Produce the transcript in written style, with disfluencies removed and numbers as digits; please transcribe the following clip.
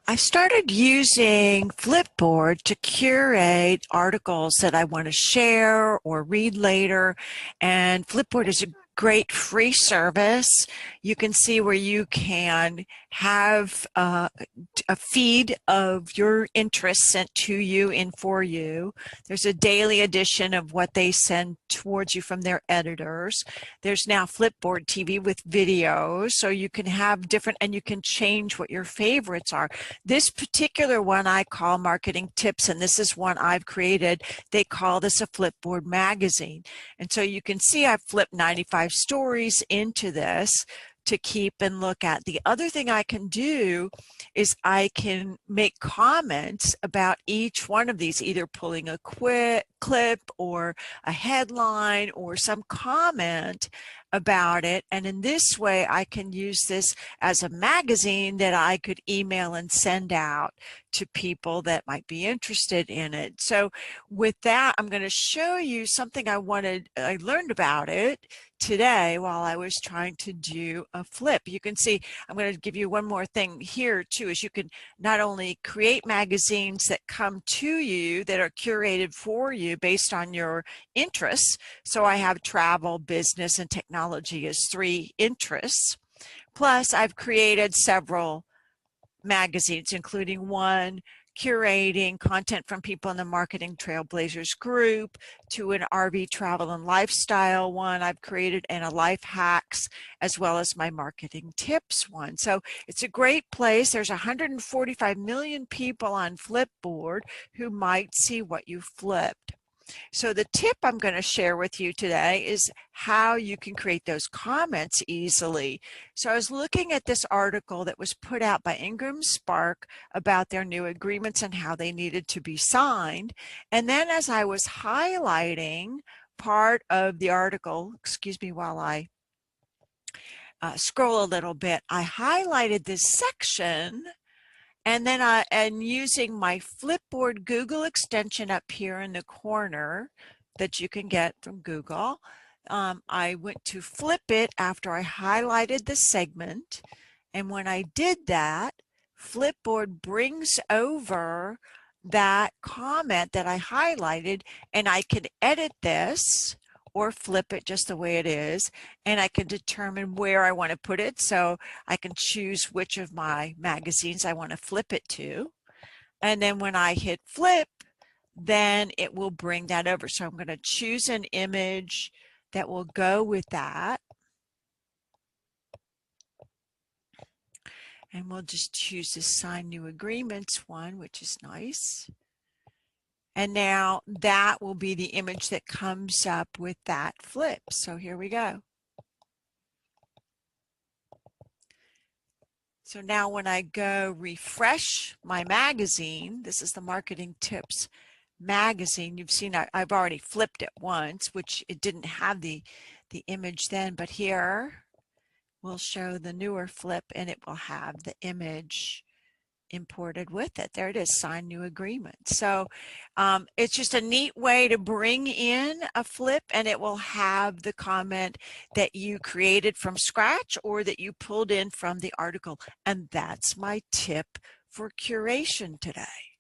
I started using Flipboard to curate articles that I want to share or read later, and Flipboard is a great free service. You can see where you can have a feed of your interests sent to you and for you. There's a daily edition of what they send towards you from their editors. There's now Flipboard TV with videos, so you can have different, and you can change what your favorites are. This particular one I call Marketing Tips, and this is one I've created. They call this a Flipboard magazine. And so you can see I've flipped 95 stories into this to keep and look at. The other thing I can do is I can make comments about each one of these, either pulling a quick clip or a headline or some comment about it. And in this way, I can use this as a magazine that I could email and send out to people that might be interested in it. So with that, I'm going to show you something I learned about it today while I was trying to do a flip. You can see, I'm going to give you one more thing here too, is you can not only create magazines that come to you that are curated for you based on your interests. So I have travel, business, and technology as 3 interests. Plus I've created several magazines, including one curating content from people in the Marketing Trailblazers group, to an RV travel and lifestyle one I've created, and a life hacks, as well as my marketing tips one. So it's a great place. There's 145 million people on Flipboard who might see what you flipped. So the tip I'm going to share with you today is how you can create those comments easily. So I was looking at this article that was put out by IngramSpark about their new agreements and how they needed to be signed. And then as I was highlighting part of the article, excuse me while I scroll a little bit, I highlighted this section. And then and using my Flipboard Google extension up here in the corner that you can get from Google, I went to flip it after I highlighted the segment. And when I did that, Flipboard brings over that comment that I highlighted, and I can edit this or flip it just the way it is, and I can determine where I want to put it. So I can choose which of my magazines I want to flip it to. And then when I hit flip, then it will bring that over. So I'm going to choose an image that will go with that. And we'll just choose this Sign New Agreements one, which is nice. And now that will be the image that comes up with that flip. So here we go. So now when I go refresh my magazine, this is the Marketing Tips magazine. You've seen I've already flipped it once, which it didn't have the image then, but here we'll show the newer flip and it will have the image imported with it. There it is, Sign New Agreement. So it's just a neat way to bring in a flip, and it will have the comment that you created from scratch or that you pulled in from the article. And that's my tip for curation today.